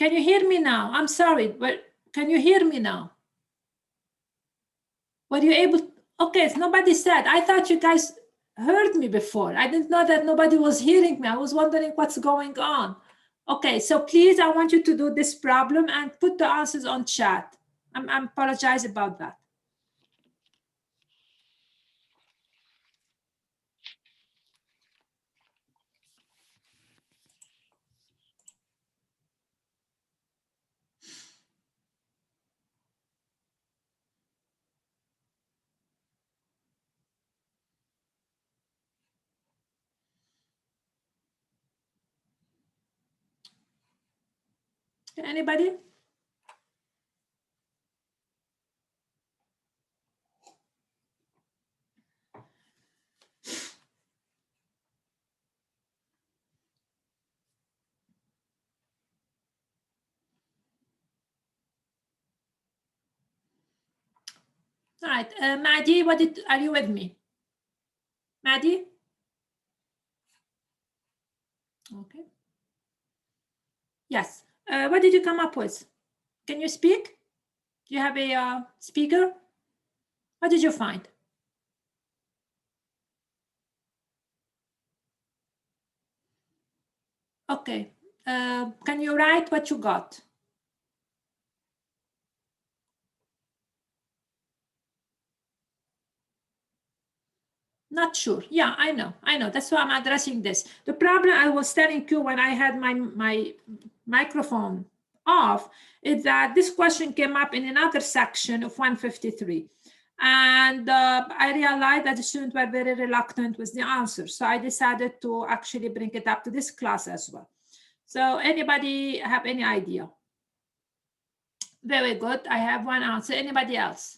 Can you hear me now? I'm sorry, but can you hear me now? Were you able? Okay, nobody said. I thought you guys heard me before. I didn't know that nobody was hearing me. I was wondering what's going on. Okay, so please, I want you to do this problem and put the answers on chat. I apologize about that. Anybody? All right, Maddie, are you with me? Maddie? Okay. Yes. What did you come up with? Can you speak? Do you have a speaker? What did you find? Okay. Can you write what you got? Not sure. Yeah, I know. That's why I'm addressing this. The problem I was telling you when I had my microphone off is that this question came up in another section of 153. And I realized that the students were very reluctant with the answer. So I decided to actually bring it up to this class as well. So anybody have any idea? Very good. I have one answer. Anybody else?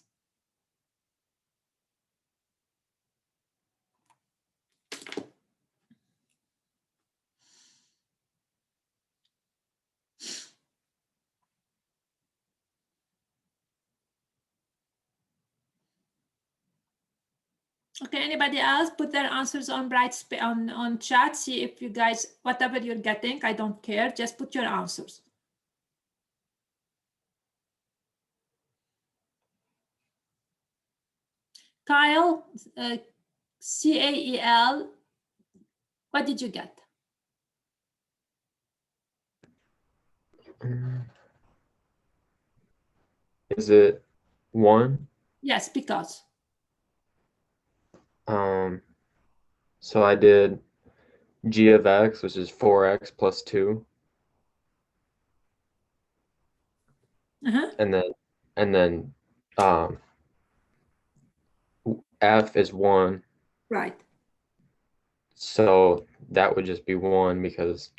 Okay, anybody else put their answers on on chat? See if you guys, whatever you're getting, I don't care. Just put your answers. Kyle, CAEL, what did you get? Is it 1? Yes, because. So I did g of x, which is 4x plus 2. And then f is 1. Right. So that would just be 1 because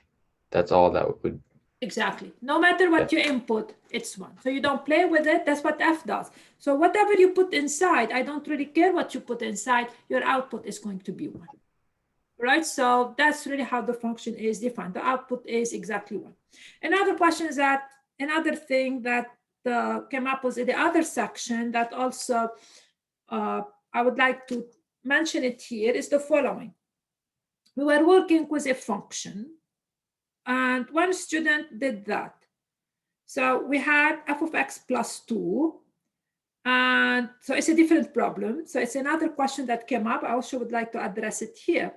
that's all that would. Exactly. No matter what you input, it's 1. So you don't play with it. That's what f does. So whatever you put inside, I don't really care what you put inside, your output is going to be 1. Right? So that's really how the function is defined. The output is exactly 1. Another question is that, another thing that came up was in the other section that also I would like to mention it here is the following. We were working with a function and one student did that. So we had f of x plus 2. And so it's a different problem. So it's another question that came up. I also would like to address it here.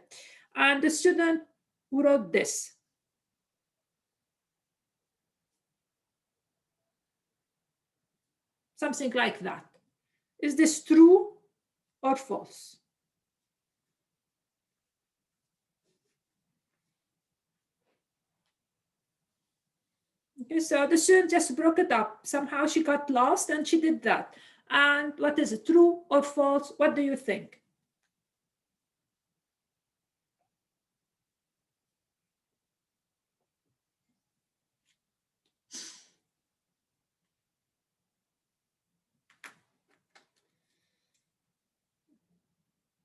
And the student wrote this. Something like that. Is this true or false? Okay, so the student just broke it up. Somehow she got lost and she did that. And what is it, true or false? What do you think?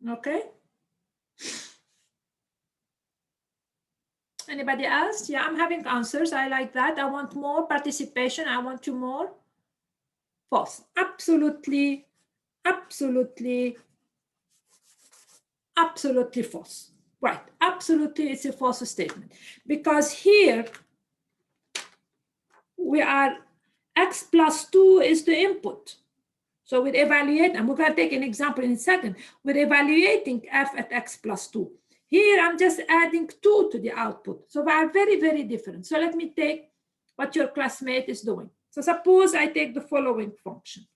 Okay. Anybody else? Yeah, I'm having answers. I like that. I want more participation. I want you more. False. Absolutely, absolutely, absolutely false. Right. Absolutely, it's a false statement. Because here, we are x plus 2 is the input. So we're evaluating, and we're going to take an example in a second. We're evaluating f at x plus 2. Here, I'm just adding 2 to the output. So they are very, very different. So let me take what your classmate is doing. So suppose I take the following function.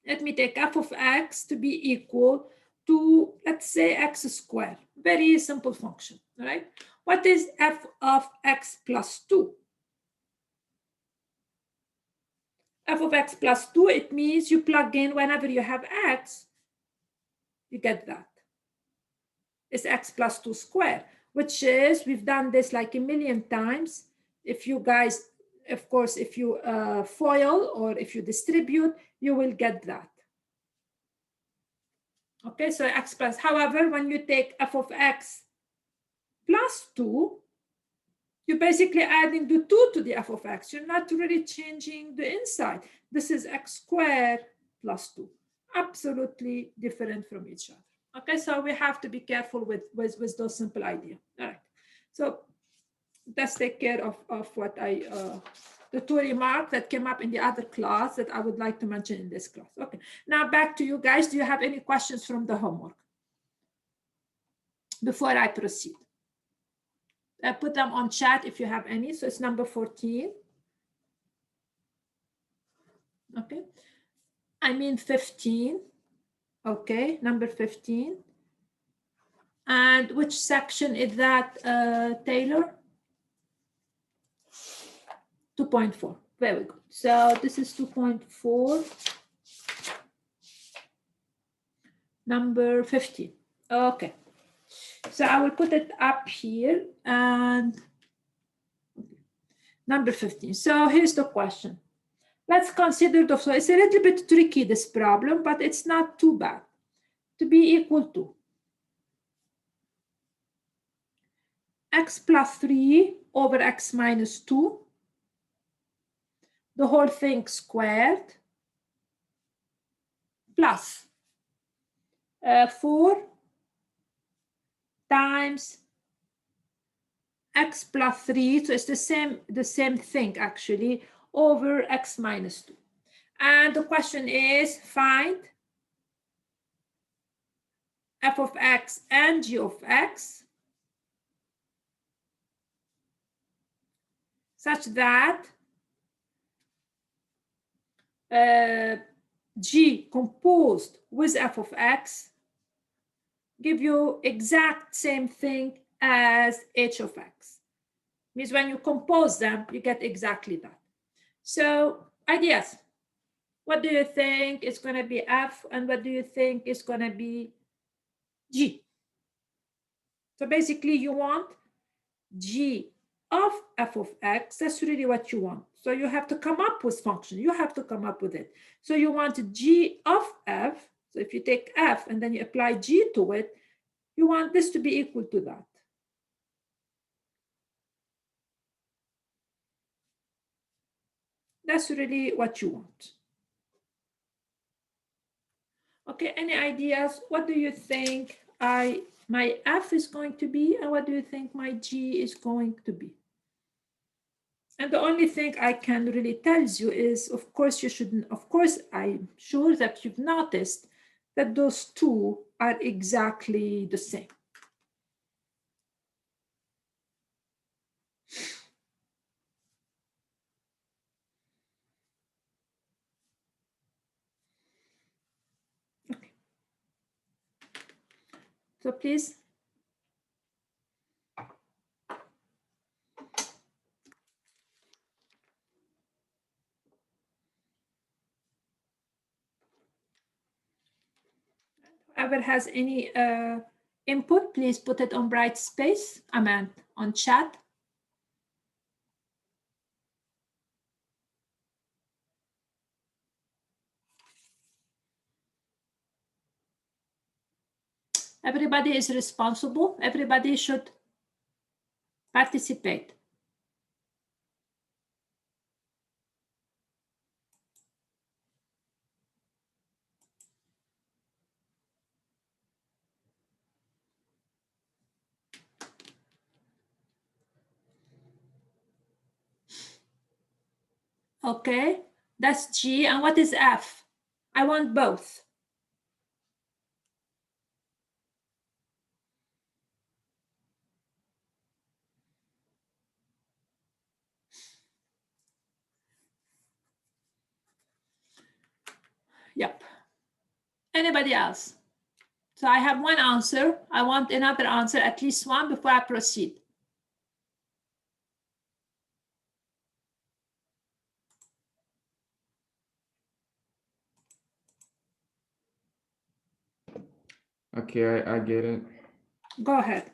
Let me take f of x to be equal to, let's say, x squared. Very simple function, all right? What is f of x plus 2? F of x plus 2, it means you plug in whenever you have x, you get that. It's x plus 2 squared, which is, we've done this like a million times. If you guys, of course, if you FOIL or if you distribute, you will get that. Okay, so x plus, however, when you take f of x plus 2, you're basically adding the 2 to the f of x. You're not really changing the inside. This is x squared plus 2. Absolutely different from each other. Okay, so we have to be careful with those simple ideas. All right, so let's take care of what the two remarks that came up in the other class that I would like to mention in this class. Okay, now back to you guys. Do you have any questions from the homework before I proceed? Put them on chat if you have any. So it's number 14. Okay. I mean 15. Okay, number 15. And which section is that, Taylor? 2.4. Very good. So this is 2.4. Number 15. Okay. So I will put it up here and number 15. So here's the question. Let's consider the, so it's a little bit tricky, this problem, but it's not too bad. To be equal to x plus 3 over x minus 2, the whole thing squared, plus 4 times x plus 3, so it's the same thing actually, over x minus 2. And the question is, find f of x and g of x such that g composed with f of x give you exact same thing as h of x. Means when you compose them, you get exactly that. So ideas. What do you think is going to be f, and what do you think is going to be g? So basically, you want g of f of x. That's really what you want. So you have to come up with function. You have to come up with it. So you want g of f. So if you take f and then you apply g to it, you want this to be equal to that. That's really what you want. Okay, any ideas? What do you think my f is going to be, and what do you think my g is going to be? And the only thing I can really tell you is, of course, you shouldn't, of course, I'm sure that you've noticed that those two are exactly the same. Okay. So please. Whoever has any input, please put it on bright space. I meant on chat. Everybody is responsible. Everybody should participate. Okay, that's G. And what is F? I want both. Yep. Anybody else? So I have one answer. I want another answer, at least one, before I proceed. Okay, I get it. Go ahead.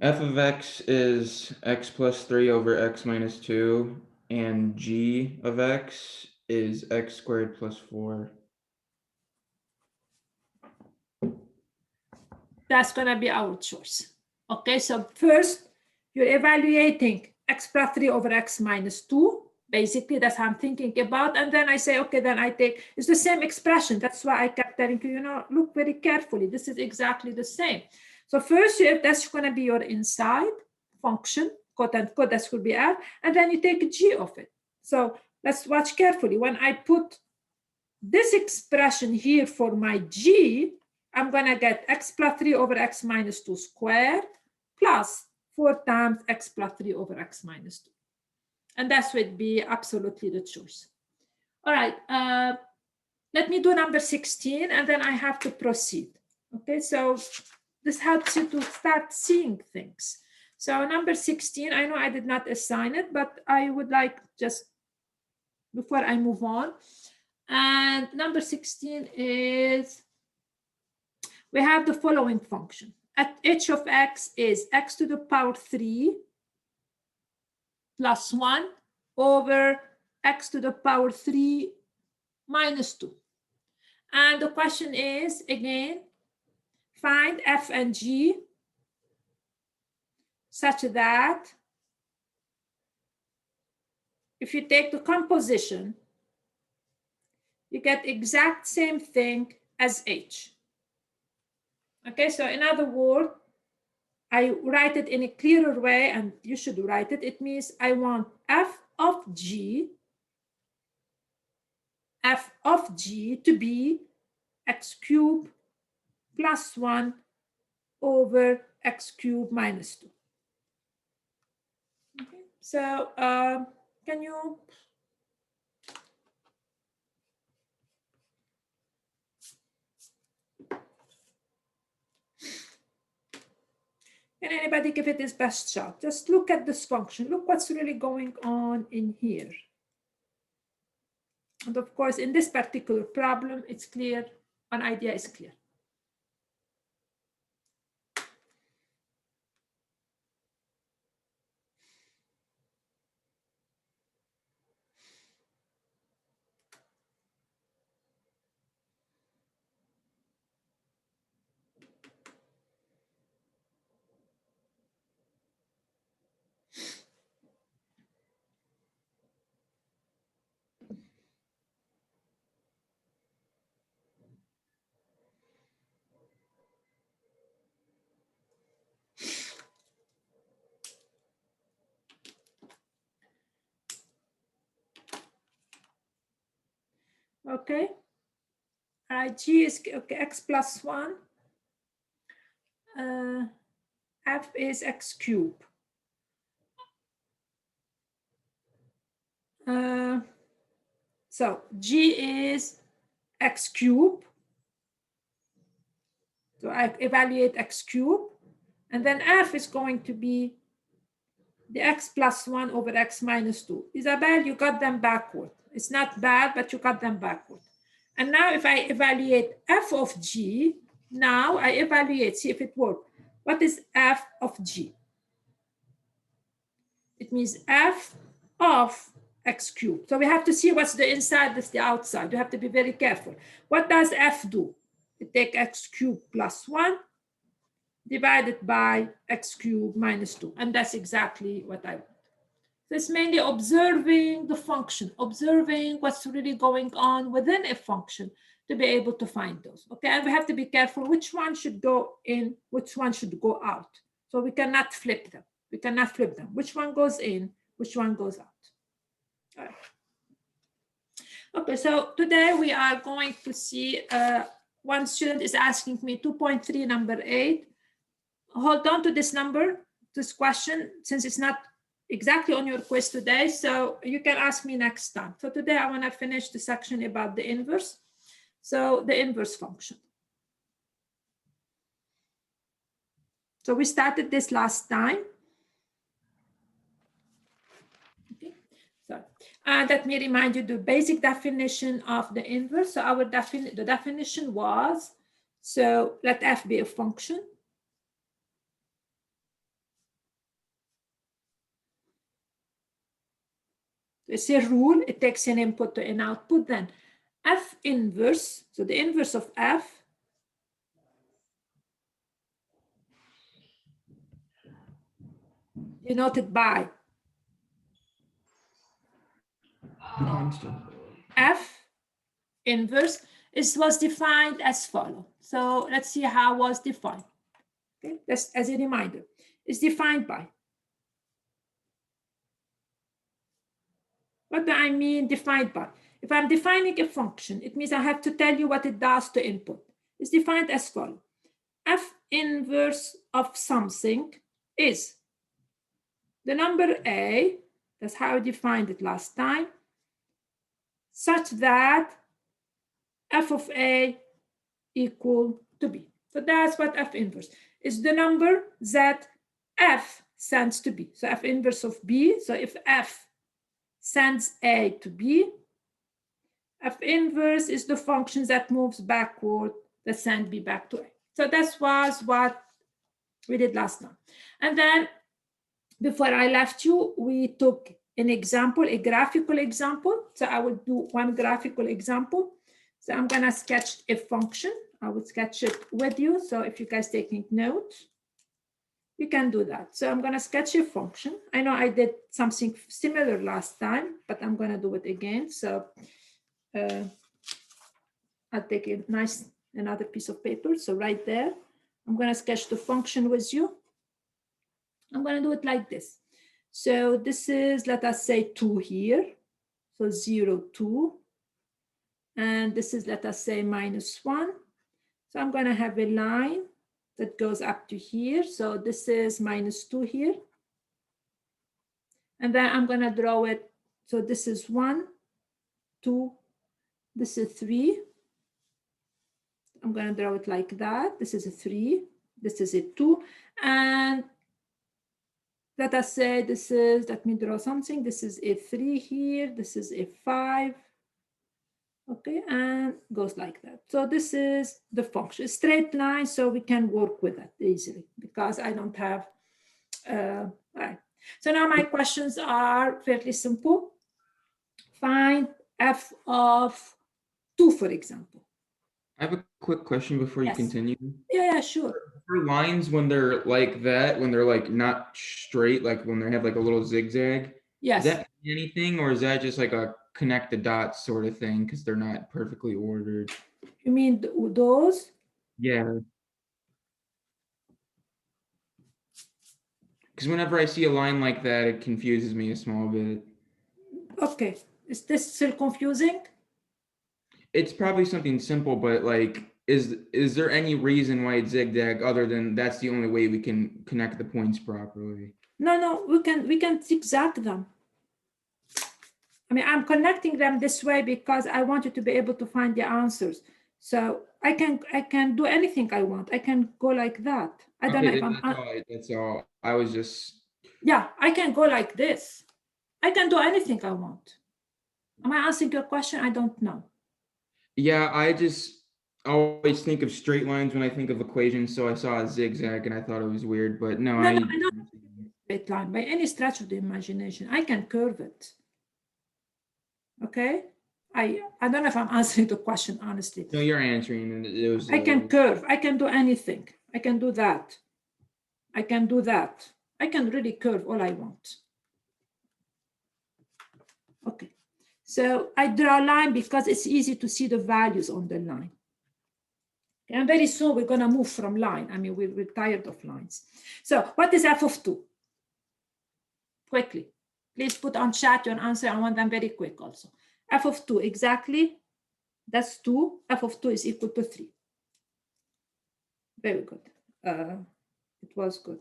F of x is x plus 3 over x minus 2, and g of x is x squared plus 4. That's going to be our choice. Okay, so first, you're evaluating x plus 3 over x minus 2. Basically, that's how I'm thinking about. And then I say, okay, then I take, it's the same expression. That's why I kept telling you, look very carefully. This is exactly the same. So first, that's going to be your inside function, quote unquote, that could be f. And then you take g of it. So let's watch carefully. When I put this expression here for my g, I'm going to get x plus 3 over x minus 2 squared plus 4 times x plus 3 over x minus 2. And that would be absolutely the choice. All right, let me do number 16, and then I have to proceed. Okay, so this helps you to start seeing things. So number 16, I know I did not assign it, but I would like just, before I move on, and number 16 is, we have the following function. At h of x is x to the power 3 plus 1 over x to the power 3 minus 2. And the question is, again, find f and g such that if you take the composition, you get exact same thing as h. Okay, so in other words, I write it in a clearer way, and you should write it. It means I want f of g to be x cubed plus 1 over x cubed minus 2. Okay, so can you... Can anybody give it his best shot? Just look at this function. Look what's really going on in here. And of course, in this particular problem, it's clear. One idea is clear. Okay. G is okay, x plus 1. F is x cubed. So G is x cubed. So I evaluate x cubed. And then F is going to be the x plus 1 over x minus 2. Isabel, you got them backward. It's not bad, but you got them backward. And now if I evaluate f of g, now I evaluate, see if it works. What is f of g? It means f of x cubed. So we have to see what's the inside, what's the outside. You have to be very careful. What does f do? It takes x cubed plus 1 divided by x cubed minus 2. And that's exactly what I want. So it's mainly observing the function, observing what's really going on within a function to be able to find those. Okay, and we have to be careful which one should go in, which one should go out. So we cannot flip them. We cannot flip them. Which one goes in, which one goes out. Okay, so today we are going to see, one student is asking me 2.3 number 8. Hold on to this number, this question, since it's not exactly on your quiz today, so you can ask me next time. So today I want to finish the section about the inverse. So the inverse function. So we started this last time. Okay. So let me remind you the basic definition of the inverse. So our the definition was, so let f be a function. It's a rule, it takes an input to an output, then f inverse, so the inverse of f denoted by f inverse was defined as follows. So let's see how it was defined. Okay, just as a reminder, it's defined by, what do I mean defined by? If I'm defining a function, it means I have to tell you what it does to input. It's defined as follows. F inverse of something is the number A, that's how I defined it last time, such that f of A equal to B. So that's what f inverse is, the number that f sends to B. So f inverse of B, so if f sends A to B, f inverse is the function that moves backward, that sends B back to A. So that was what we did last time. And then before I left you, we took an example, a graphical example. So I will do one graphical example. So I'm gonna sketch a function. I will sketch it with you. So if you guys taking notes, you can do that. So I'm gonna sketch a function. I know I did something similar last time, but I'm gonna do it again. So I'll take a nice, another piece of paper. So right there, I'm gonna sketch the function with you. I'm gonna do it like this. So this is, let us say 2 here. So 0, 2. And this is, let us say -1. So I'm gonna have a line that goes up to here. So this is -2 here. And then I'm gonna draw it. So this is 1, 2, this is 3. I'm gonna draw it like that. This is a 3, this is a 2. And let us say this is, let me draw something. This is a 3 here, this is a 5. Okay, and goes like that. So this is the function, a straight line, so we can work with it easily because I don't have, all right. So now my questions are fairly simple. Find f of 2, for example. I have a quick question before you Yes. continue. Yeah, sure. For lines, when they're like that, when they're like not straight, like when they have like a little zigzag, Yes. does that mean anything, or is that just like a connect the dots sort of thing because they're not perfectly ordered? You mean those? Yeah. Because whenever I see a line like that, it confuses me a small bit. Okay. Is this still confusing? It's probably something simple, but like, is there any reason why it's zigzag other than that's the only way we can connect the points properly? No, we can zigzag them. I mean, I'm connecting them this way because I want you to be able to find the answers. So I can do anything I want. I can go like that. I don't know if I'm. That's all. I was just. Yeah, I can go like this. I can do anything I want. Am I answering your question? I don't know. Yeah, I just always think of straight lines when I think of equations. So I saw a zigzag and I thought it was weird, but no, I don't straight line by any stretch of the imagination. I can curve it. Okay. I don't know if I'm answering the question honestly. No, you're answering, and it was. I can curve. I can do anything. I can do that. I can do that. I can really curve all I want. Okay. So I draw a line because it's easy to see the values on the line. And very soon we're going to move from line. I mean, we're tired of lines. So what is f of 2? Quickly. Please put on chat your answer. I want them very quick also. F of 2, exactly. That's 2. F of 2 is equal to 3. Very good. It was good.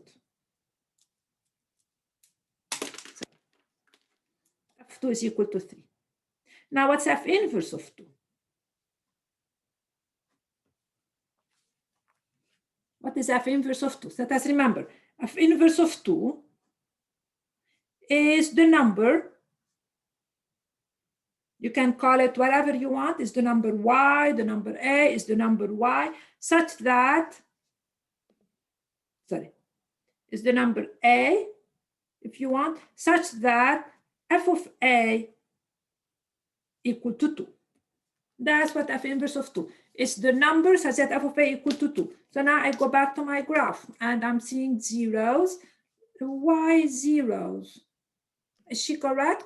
F2 is equal to 3. Now, what's F inverse of 2? What is F inverse of 2? So let us remember, F inverse of 2 is the number, you can call it whatever you want, is the number y, the number a is the number y, such that, is the number a, if you want, such that f of a equal to 2. That's what f inverse of 2 is, the number such that f of a equal to 2. So now I go back to my graph and I'm seeing zeros. Why zeros? Is she correct?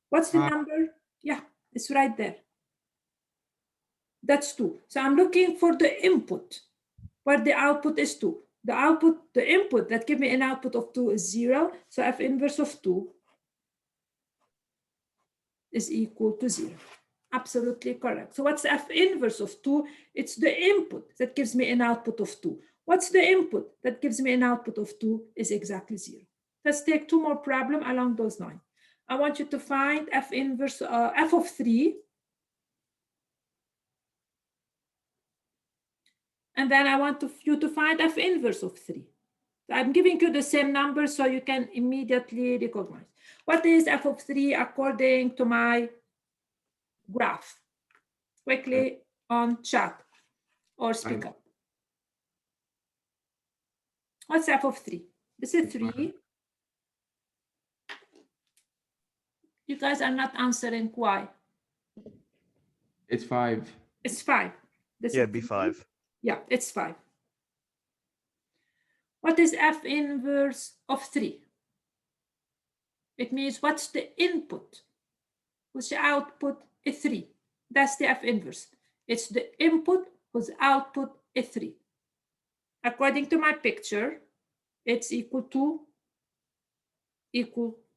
What's the number? Yeah, it's right there. That's 2. So I'm looking for the input where the output is 2. The output, the input that give me an output of 2 is 0. So f inverse of 2 is equal to 0. Absolutely correct. So what's f inverse of 2? It's the input that gives me an output of 2. What's the input that gives me an output of 2 is exactly 0. Let's take 2 more problems along those lines. I want you to find f inverse, f of 3. And then I want you to find f inverse of 3. So I'm giving you the same number so you can immediately recognize. What is f of 3 according to my graph? Quickly on chat or speak up. What's f of 3? This is 3. You guys are not answering why. It's 5. It's 5. This Yeah, is it'd be 3. 5. Yeah, it's 5. What is f inverse of 3? It means what's the input, whose output is 3. That's the f inverse. It's the input whose output is 3. According to my picture, it's equal to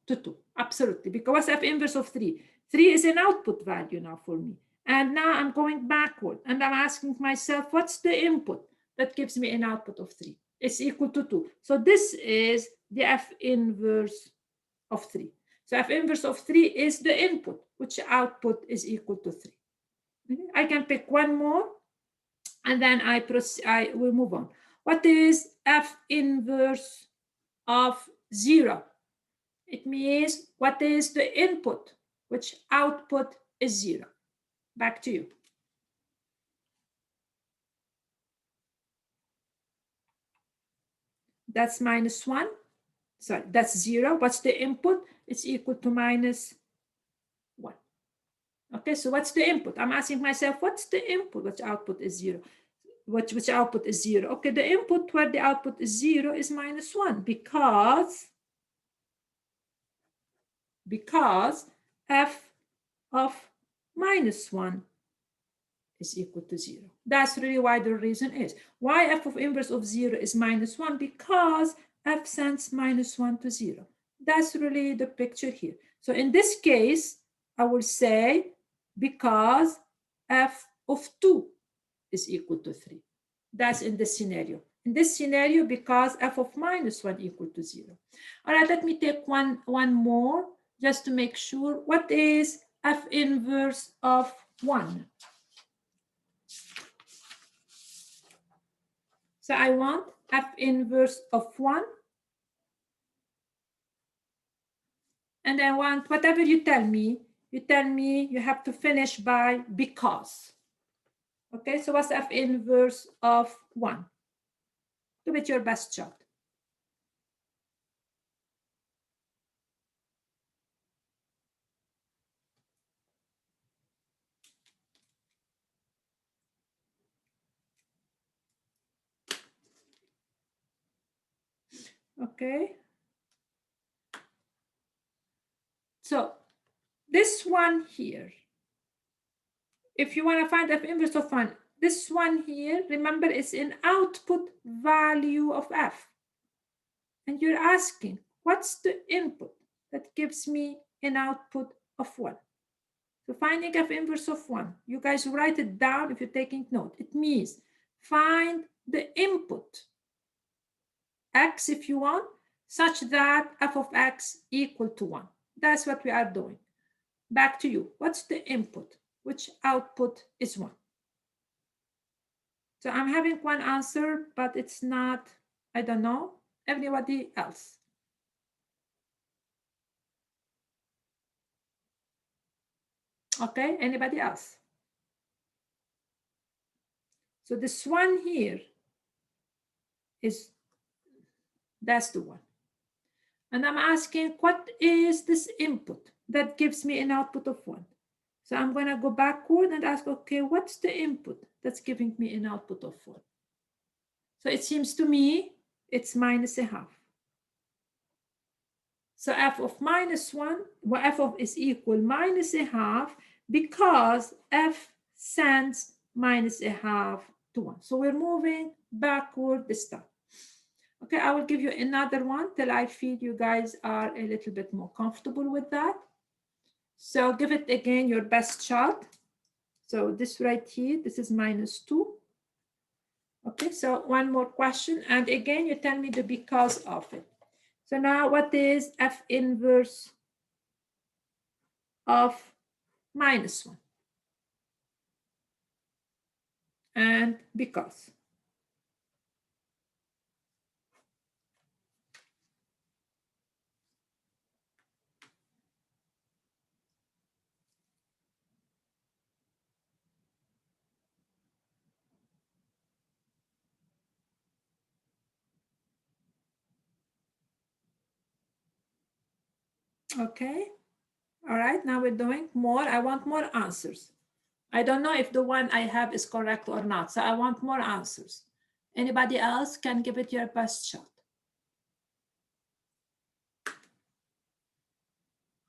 2. Absolutely, because what's f inverse of 3? 3 is an output value now for me. And now I'm going backward and I'm asking myself, what's the input that gives me an output of 3? It's equal to 2. So this is the f inverse of 3. So f inverse of 3 is the input, which output is equal to 3. Okay? I can pick one more and then I will move on. What is f inverse of 0? It means what is the input, which output is 0. Back to you. That's -1. Sorry, that's 0. What's the input? It's equal to -1. Okay, so what's the input? I'm asking myself, what's the input? Which output is 0? Which output is 0? Okay, the input where the output is 0 is -1 because f of -1 is equal to 0. That's really why the reason is. Why f of inverse of 0 is -1? Because f sends -1 to 0. That's really the picture here. So in this case, I will say because f of 2 is equal to 3. That's in this scenario. In this scenario, because f of -1 equal to 0. All right, let me take one more just to make sure. What is f inverse of 1? So I want f inverse of 1. And I want whatever you tell me you have to finish by because. Okay, so what's f inverse of 1? Give it your best shot. Okay. So this one here, if you want to find f inverse of 1, this one here, remember, is an output value of f. And you're asking, what's the input that gives me an output of 1. So finding f inverse of 1, you guys write it down if you're taking note. It means find the input x if you want, such that f of x equal to 1. That's what we are doing. Back to you. What's the input? Which output is 1? So I'm having one answer, but it's not, I don't know, everybody else. Okay, anybody else? So this one here that's the one. And I'm asking, what is this input that gives me an output of 1? So I'm going to go backward and ask, okay, what's the input that's giving me an output of 1? So it seems to me it's -1/2. So f of -1, well, f of is equal -1/2 because f sends -1/2 to 1. So we're moving backward this time. Okay, I will give you another one till I feel you guys are a little bit more comfortable with that. So give it again your best shot. So this right here, this is -2. Okay, so one more question. And again, you tell me the because of it. So now what is f inverse of -1? And because. Okay, all right, now we're doing more. I want more answers. I don't know if the one I have is correct or not, so I want more answers. Anybody else can give it your best shot.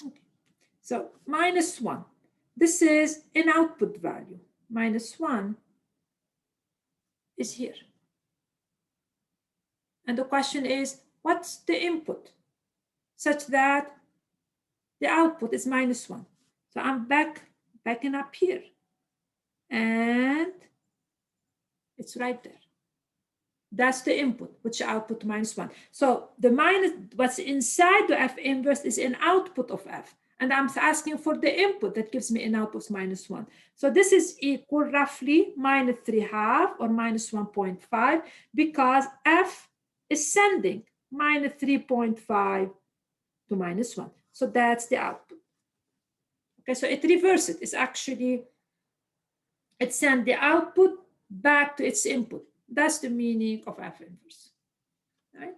Okay. So -1, this is an output value. -1 is here. And the question is, what's the input such that the output is -1? So I'm backing up here. And it's right there. That's the input, which output -1. So the what's inside the f inverse is an output of f. And I'm asking for the input that gives me an output -1. So this is equal roughly -3/2 or -1.5 because f is sending -3.5 to -1. So that's the output. Okay, so it reverses it. It's actually, it sends the output back to its input. That's the meaning of f inverse. Right?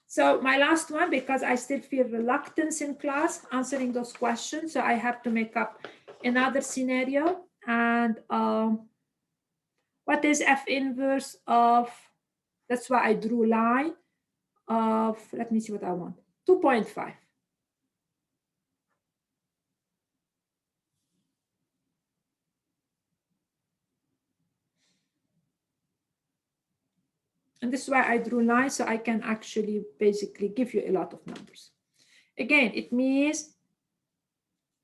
So my last one, because I still feel reluctance in class answering those questions, so I have to make up another scenario. And what is f inverse of, that's why I drew line of, let me see what I want, 2.5. And this is why I drew lines, so I can actually basically give you a lot of numbers. Again, it means,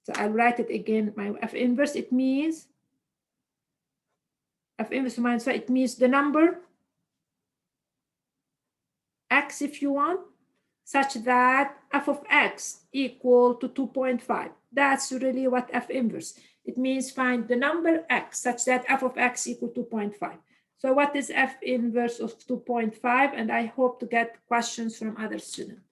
so I'll write it again, my f inverse, it means, f inverse of -1, it means the number x if you want, such that f of x equal to 2.5. That's really what f inverse. It means find the number x such that f of x equal to 2.5. So what is f inverse of 2.5? And I hope to get questions from other students.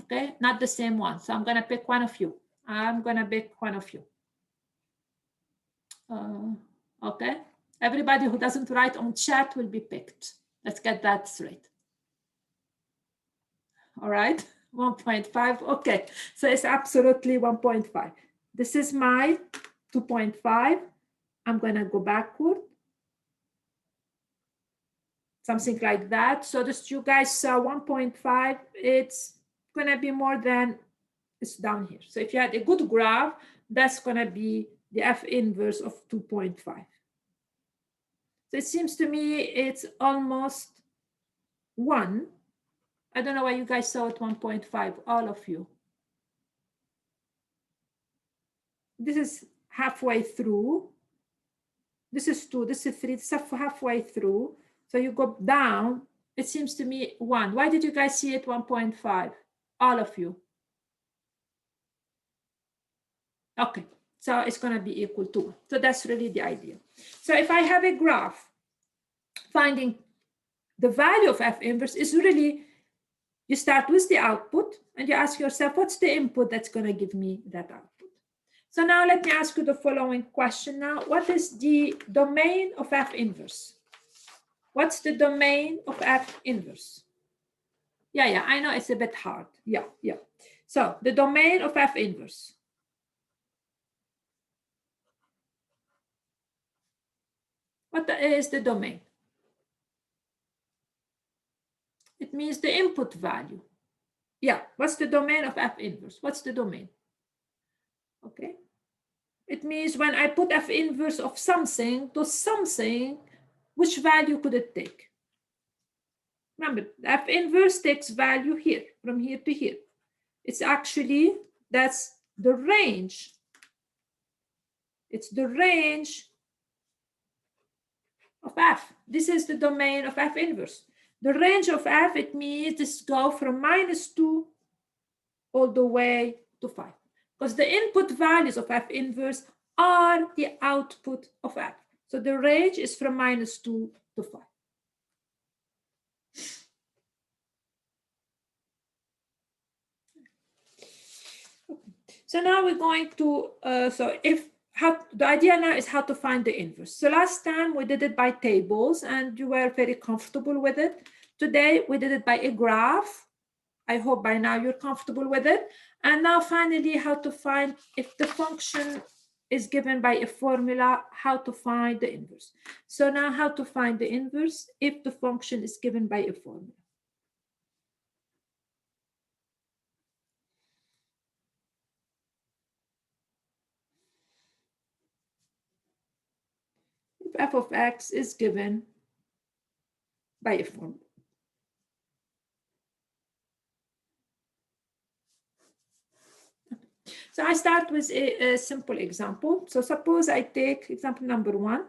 Okay, not the same one. So I'm going to pick one of you. I'm going to pick one of you. Okay, everybody who doesn't write on chat will be picked. Let's get that straight. All right, 1.5. Okay, so it's absolutely 1.5. This is my 2.5. I'm going to go backward. Something like that. So just you guys saw 1.5, it's going to be more than, it's down here. So if you had a good graph, that's going to be the f inverse of 2.5. So it seems to me it's almost 1. I don't know why you guys saw it 1.5, all of you. this is halfway through. This is 2, this is 3, this is halfway through. So you go down, it seems to me 1. Why did you guys see it 1.5? All of you. Okay, so it's going to be equal to 1. So that's really the idea. So if I have a graph, finding the value of F inverse is really, you start with the output and you ask yourself, what's the input that's going to give me that output? So now let me ask you the following question now. What is the domain of F inverse? What's the domain of F inverse? Yeah, I know it's a bit hard. Yeah. So the domain of F inverse. What is the domain? It means the input value. Yeah, what's the domain of F inverse? What's the domain? Okay. It means when I put F inverse of something to something, which value could it take? Remember, F inverse takes value here, from here to here. It's actually, that's the range. It's the range of F. This is the domain of F inverse. The range of F, it means this go from -2 all the way to 5. Because the input values of F inverse are the output of F. So the range is from -2 to 5. So now we're going to, the idea now is how to find the inverse. So last time we did it by tables and you were very comfortable with it. Today we did it by a graph. I hope by now you're comfortable with it. And now finally, how to find, if the function is given by a formula, how to find the inverse. So now how to find the inverse if the function is given by a formula. If f of x is given by a formula. So I start with a simple example. So suppose I take example number 1.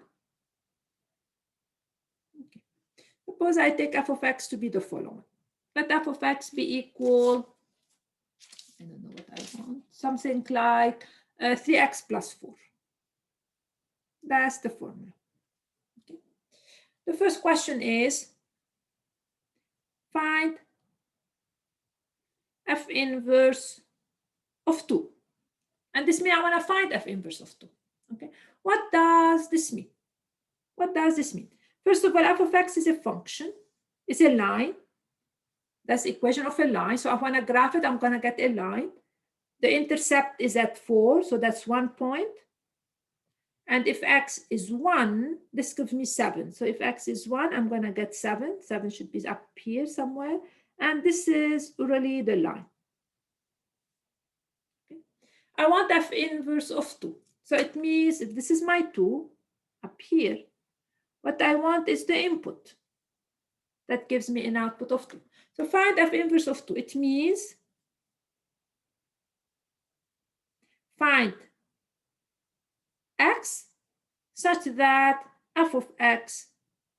Okay. Suppose I take f of x to be the following. Let f of x be equal, I don't know what I want, something like 3x plus 4. That's the formula. Okay. The first question is, find f inverse of 2. And this means I want to find f inverse of 2. Okay. What does this mean? What does this mean? First of all, f of x is a function. It's a line. That's the equation of a line. So if I want to graph it, I'm going to get a line. The intercept is at 4, so that's 1 point. And if x is 1, this gives me 7. So if x is 1, I'm going to get 7. 7 should be up here somewhere. And this is really the line. Okay. I want f inverse of 2. So it means if this is my 2 up here, what I want is the input. That gives me an output of 2. So find f inverse of 2. It means find x such that f of x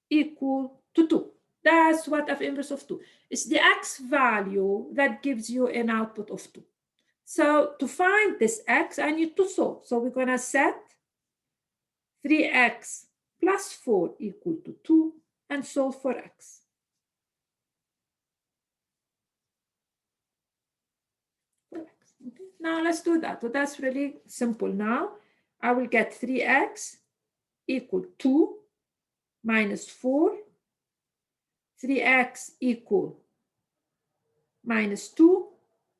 equal to 2. That's what f inverse of 2 is. The x value that gives you an output of 2. So to find this x, I need to solve. So we're going to set 3x plus 4 equal to 2 and solve for x. Okay. Now let's do that. So that's really simple now. I will get 3x equal 2 minus 4. 3x equal minus 2.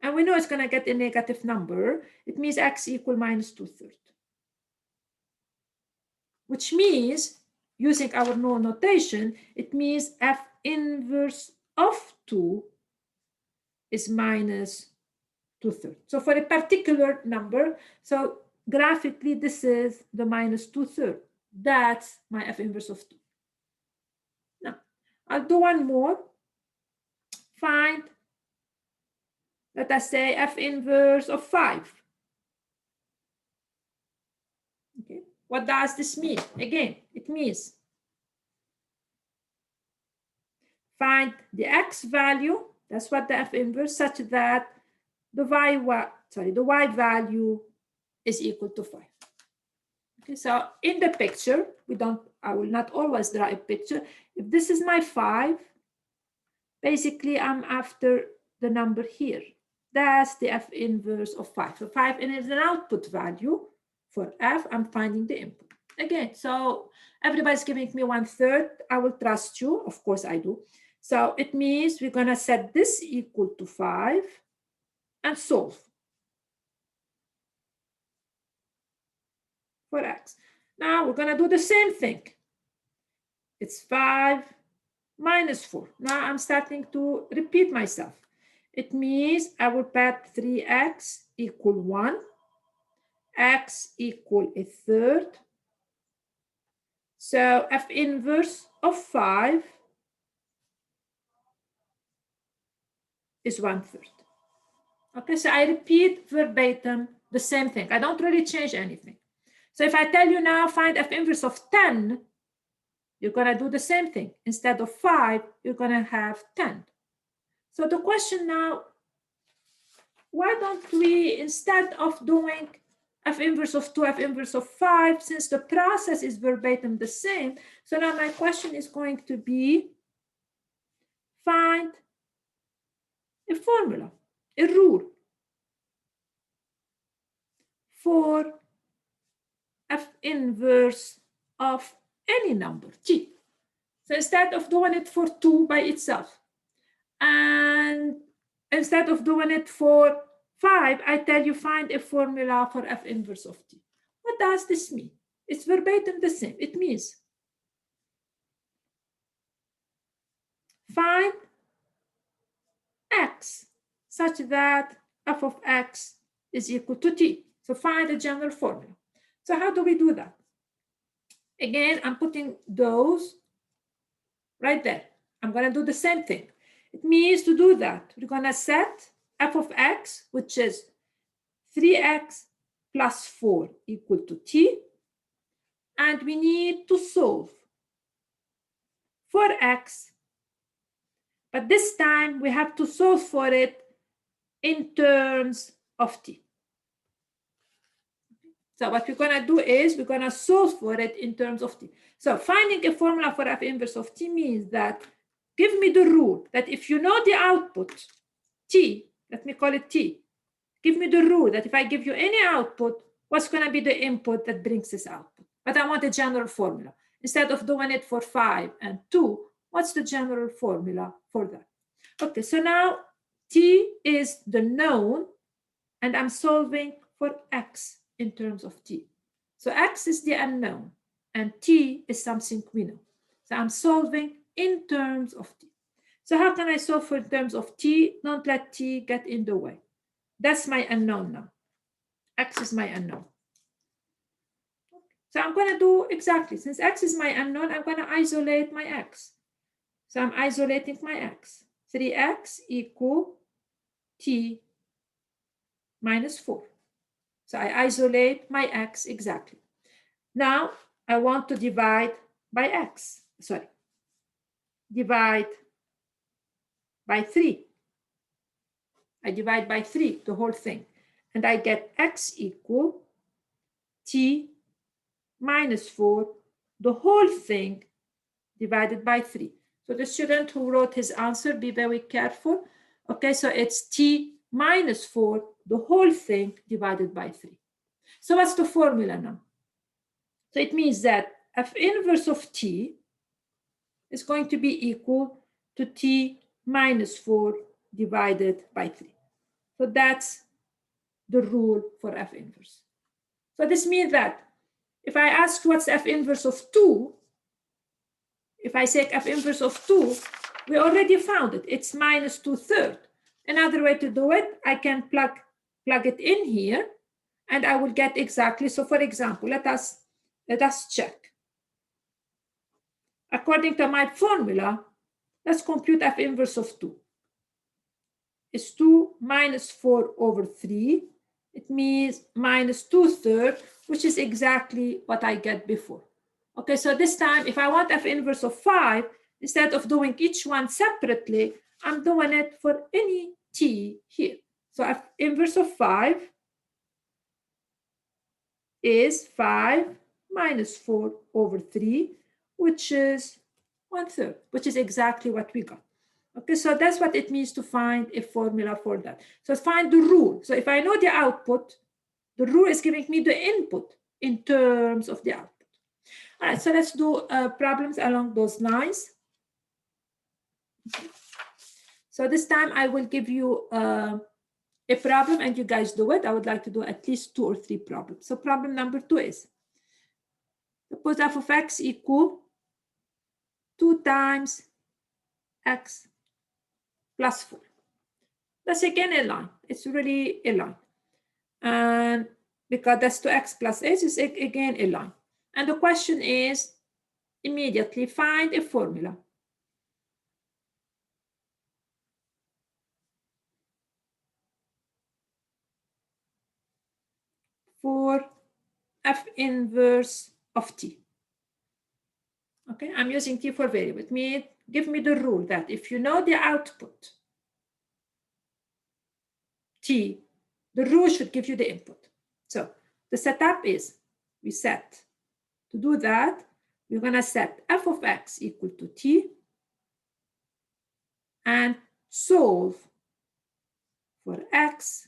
And we know it's going to get a negative number. It means x equal minus 2/3. Which means, using our known notation, it means f inverse of 2 is minus 2/3. So for a particular number, so graphically, this is the minus 2/3. That's my f inverse of 2. Now, I'll do one more. Find, let us say, f inverse of 5. What does this mean? Again, it means find the x value, that's what the f inverse, such that the y value is equal to 5. Okay, so in the picture, I will not always draw a picture. If this is my 5, basically I'm after the number here. That's the f inverse of 5. So 5 is an output value for f. I'm finding the input. Again, so everybody's giving me 1/3. I will trust you. Of course I do. So it means we're going to set this equal to 5 and solve for x. Now we're going to do the same thing. It's 5 minus 4. Now I'm starting to repeat myself. It means I will put 3x equal 1, x equal 1/3. So f inverse of 5 is 1/3. Okay, so I repeat verbatim the same thing. I don't really change anything. So if I tell you now find f inverse of 10, you're going to do the same thing. Instead of 5, you're going to have 10. So the question now, why don't we, instead of doing f inverse of 2, f inverse of 5, since the process is verbatim the same, so now my question is going to be find a formula, a rule for f inverse of any number, t. So instead of doing it for 2 by itself, and instead of doing it for 5, I tell you find a formula for f inverse of t. What does this mean? It's verbatim the same. It means find x such that f of x is equal to t. So find a general formula. So how do we do that? Again, I'm putting those right there. I'm going to do the same thing. It means to do that, we're going to set f of x, which is 3x plus 4 equal to t. And we need to solve for x. But this time we have to solve for it in terms of t. So what we're going to do is we're going to solve for it in terms of t. So finding a formula for f inverse of t means that give me the rule that if you know the output t, let me call it t, give me the rule that if I give you any output, what's going to be the input that brings this output? But I want a general formula. Instead of doing it for 5 and 2, what's the general formula for that? Okay, so now t is the known, and I'm solving for x in terms of t. So x is the unknown, and t is something we know. So I'm solving in terms of t. So how can I solve for in terms of t? Don't let t get in the way. That's my unknown now. X is my unknown. So I'm going to do exactly, since x is my unknown, I'm going to isolate my x. So I'm isolating my x. 3x equal t minus 4. So I isolate my x exactly. Now I want to divide by x. Sorry. Divide by 3. I divide by 3, the whole thing. And I get x equal t minus 4, the whole thing divided by 3. So the student who wrote his answer, be very careful. Okay, so it's t minus 4, the whole thing divided by 3. So what's the formula now? So it means that f inverse of t is going to be equal to t minus 4 divided by 3. So that's the rule for f inverse. So this means that if I ask what's f inverse of 2, if I say f inverse of 2, we already found it. It's minus 2/3. Another way to do it, I can plug it in here, and I will get exactly. So for example, let us check. According to my formula, let's compute f inverse of 2. It's 2 minus 4 over 3 it means minus 2/3, which is exactly what I get before. Okay, so this time, if I want f inverse of 5, instead of doing each one separately, I'm doing it for any t here. So f inverse of 5 is 5 minus 4/3, which is 1/3, which is exactly what we got. Okay, so that's what it means to find a formula for that. So find the rule. So if I know the output, the rule is giving me the input in terms of the output. All right, so let's do problems along those lines. So this time I will give you a problem and you guys do it. I would like to do at least 2 or 3 problems. So problem number 2 is, suppose f of x equal 2 times x plus 4. That's again a line. It's really a line. And because that's 2x plus 8 is again a line. And the question is, immediately find a formula for f inverse of t. Okay, I'm using t for variable. Give me the rule that if you know the output t, the rule should give you the input. So the setup is, we set, to do that, we're going to set f of x equal to t and solve for x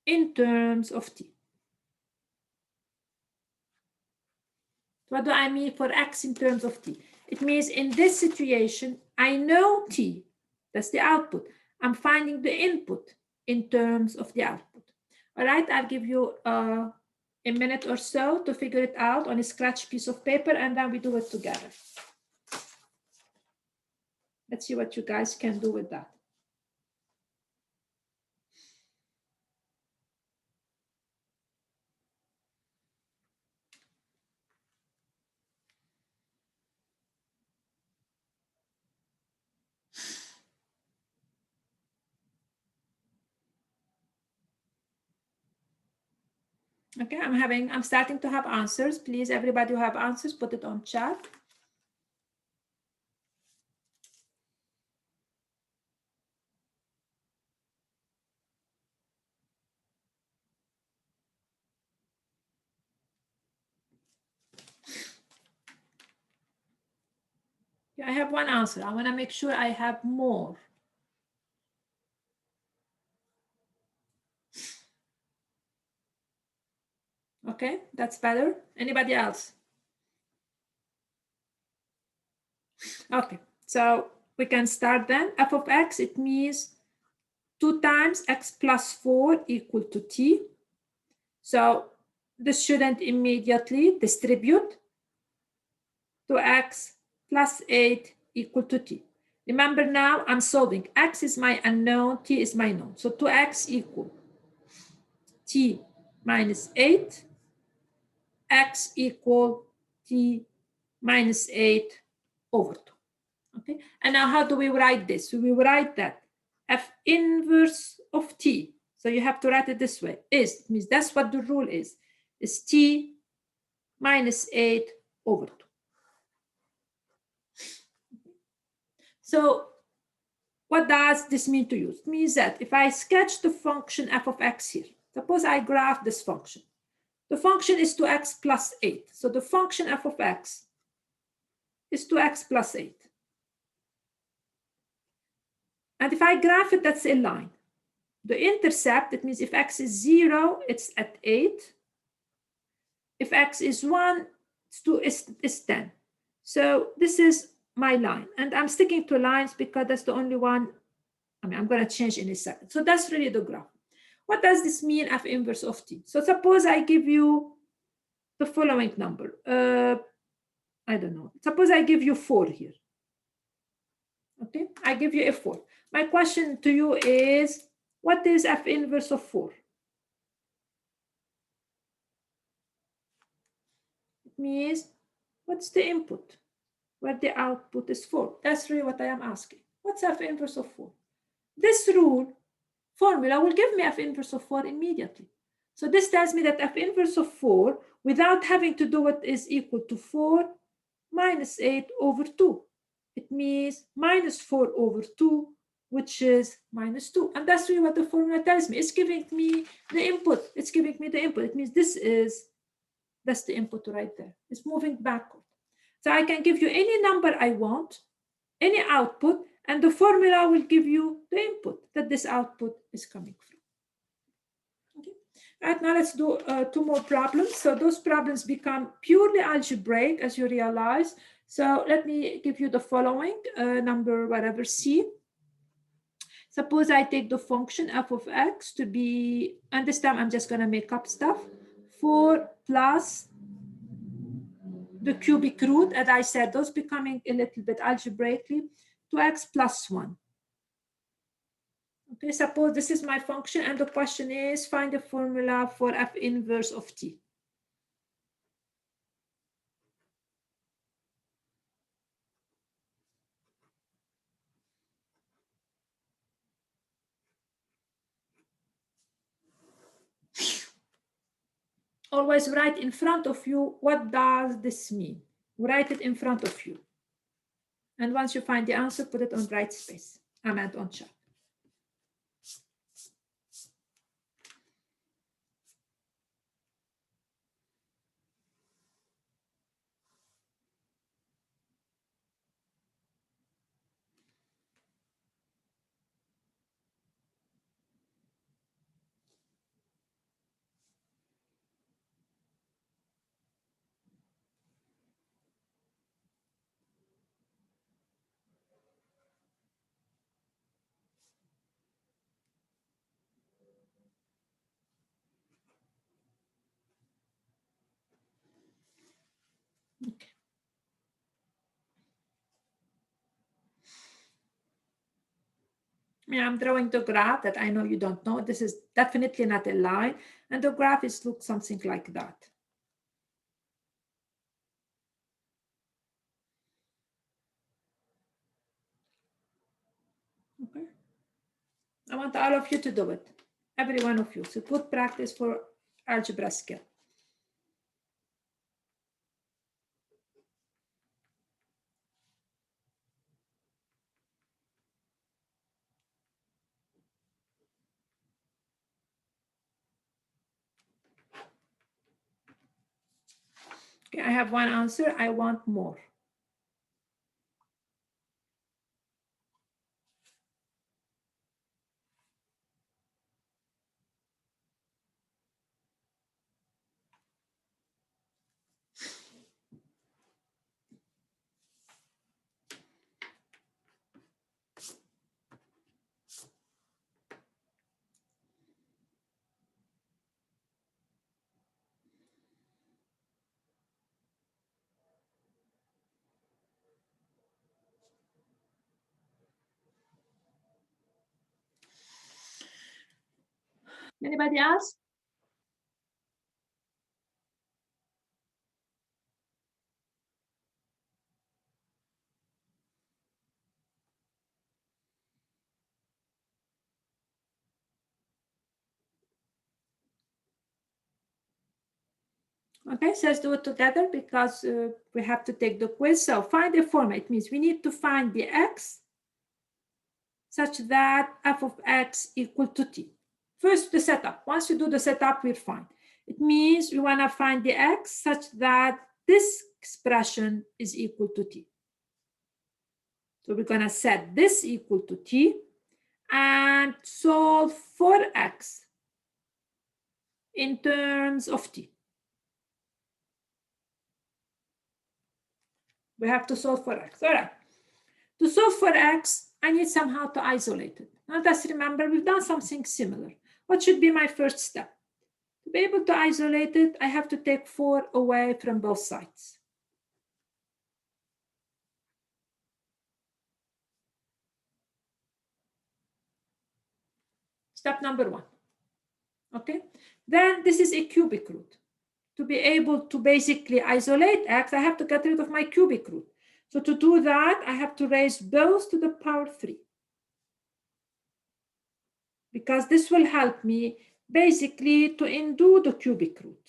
in terms of t. What do I mean for x in terms of t? It means in this situation, I know t, that's the output. I'm finding the input in terms of the output. All right, I'll give you a minute or so to figure it out on a scratch piece of paper, and then we do it together. Let's see what you guys can do with that. Okay, I'm starting to have answers. Please, everybody who have answers, put it on chat. Yeah, I have one answer. I want to make sure I have more. Okay, that's better. Anybody else? Okay, so we can start then. F of x, it means 2 times x plus 4 equal to t. So this shouldn't immediately distribute to x plus 8 equal to t. Remember now, I'm solving. X is my unknown, t is my known. So 2x equal t minus 8, x equal t minus 8 over 2. Okay, and now how do we write this? So we write that f inverse of t, so you have to write it this way, it means that's what the rule is t minus 8 over 2. So what does this mean to you? It means that if I sketch the function f of x here, suppose I graph this function. The function is 2x plus 8. So the function f of x is 2x plus 8. And if I graph it, that's a line. The intercept, it means if x is 0, it's at 8. If x is 1, it's 10. So this is my line. And I'm sticking to lines because that's the only one. I'm going to change in a second. So that's really the graph. What does this mean, f inverse of t? So suppose I give you the following number. I don't know. Suppose I give you 4 here. Okay, I give you a 4. My question to you is, what is f inverse of 4? It means, what's the input where the output is 4? That's really what I am asking. What's f inverse of 4? This rule formula will give me f inverse of 4 immediately. So this tells me that f inverse of 4, without having to do it, is equal to 4 minus 8 over 2. It means minus 4 over 2, which is minus 2. And that's really what the formula tells me. It's giving me the input. It's giving me the input. It means that's the input right there. It's moving backward. So I can give you any number I want, any output, and the formula will give you the input that this output is coming from. Okay. Right, now let's do 2 more problems. So those problems become purely algebraic, as you realize. So let me give you the following, number whatever, C. Suppose I take the function f of x to be, and this time I'm just going to make up stuff, 4 plus the cubic root, as I said, those becoming a little bit algebraically, 2x plus 1. Okay, suppose this is my function, and the question is, find a formula for f inverse of t. Always write in front of you, what does this mean? Write it in front of you. And once you find the answer, put it on right space. I meant on chat. Okay. I'm drawing the graph that I know you don't know. This is definitely not a line. And the graph looks something like that. Okay. I want all of you to do it. Every one of you. So good practice for algebra skill. Okay, I have one answer. I want more. Anybody else? Okay, so let's do it together because we have to take the quiz. So find a formula. It means we need to find the x such that f of x equal to t. First, the setup. Once you do the setup, we're fine. It means we want to find the x such that this expression is equal to t. So we're going to set this equal to t and solve for x in terms of t. We have to solve for x. All right. To solve for x, I need somehow to isolate it. Now let's remember, we've done something similar. What should be my first step? To be able to isolate it, I have to take 4 away from both sides. Step number 1. Okay. Then this is a cubic root. To be able to basically isolate x, I have to get rid of my cubic root. So to do that, I have to raise both to the power 3. because this will help me basically to undo the cubic root.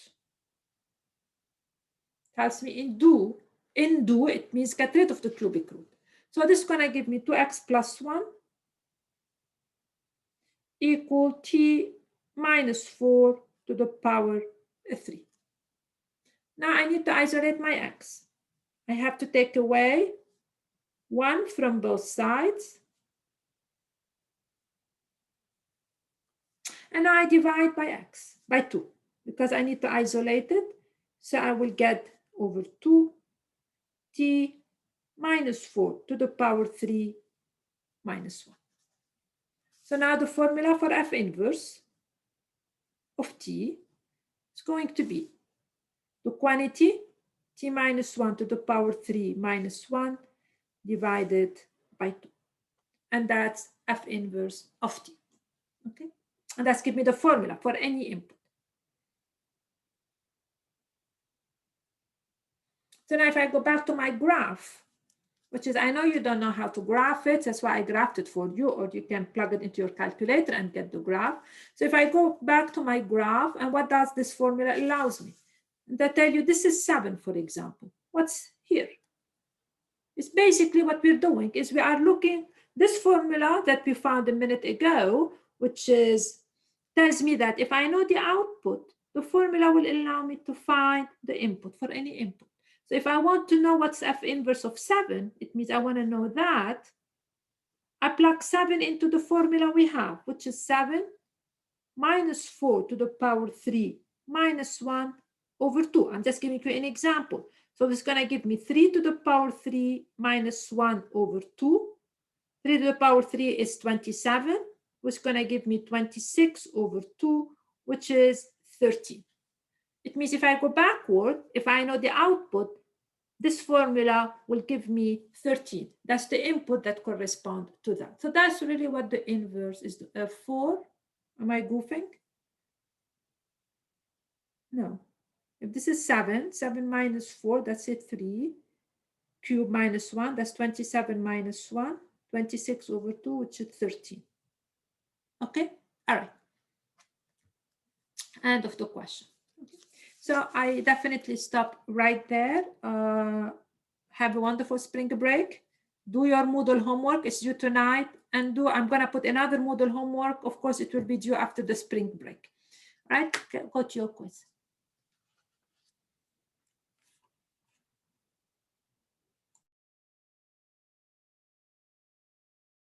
Helps me undo, it means get rid of the cubic root. So this is gonna give me 2x plus 1 equal t minus 4 to the power 3. Now I need to isolate my x. I have to take away 1 from both sides. And now I divide by x, by 2, because I need to isolate it. So I will get over 2t minus 4 to the power 3 minus 1. So now the formula for f inverse of t is going to be the quantity t minus 1 to the power 3 minus 1 divided by 2. And that's f inverse of t. Okay? And that's give me the formula for any input. So now if I go back to my graph, which is, I know you don't know how to graph it, that's why I graphed it for you, or you can plug it into your calculator and get the graph. So if I go back to my graph, and what does this formula allows me? And I tell you, this is 7, for example. What's here? It's basically what we're doing is we are looking, this formula that we found a minute ago, which is, tells me that if I know the output, the formula will allow me to find the input for any input. So if I want to know what's f inverse of 7, it means I want to know that. I plug 7 into the formula we have, which is 7 minus 4 to the power 3 minus 1 over 2. I'm just giving you an example. So this is going to give me 3 to the power 3 minus 1 over 2. 3 to the power 3 is 27, which is going to give me 26 over 2, which is 13. It means if I go backward, if I know the output, this formula will give me 13. That's the input that corresponds to that. So that's really what the inverse is. 4, am I goofing? No. If this is 7, 7 minus 4, that's it, 3. Cube minus 1, that's 27 minus 1, 26 over 2, which is 13. Okay, all right. End of the question. Okay. So I definitely stop right there. Have a wonderful spring break. Do your Moodle homework. It's due tonight. And I'm going to put another Moodle homework. Of course, it will be due after the spring break. All right, go to your quiz.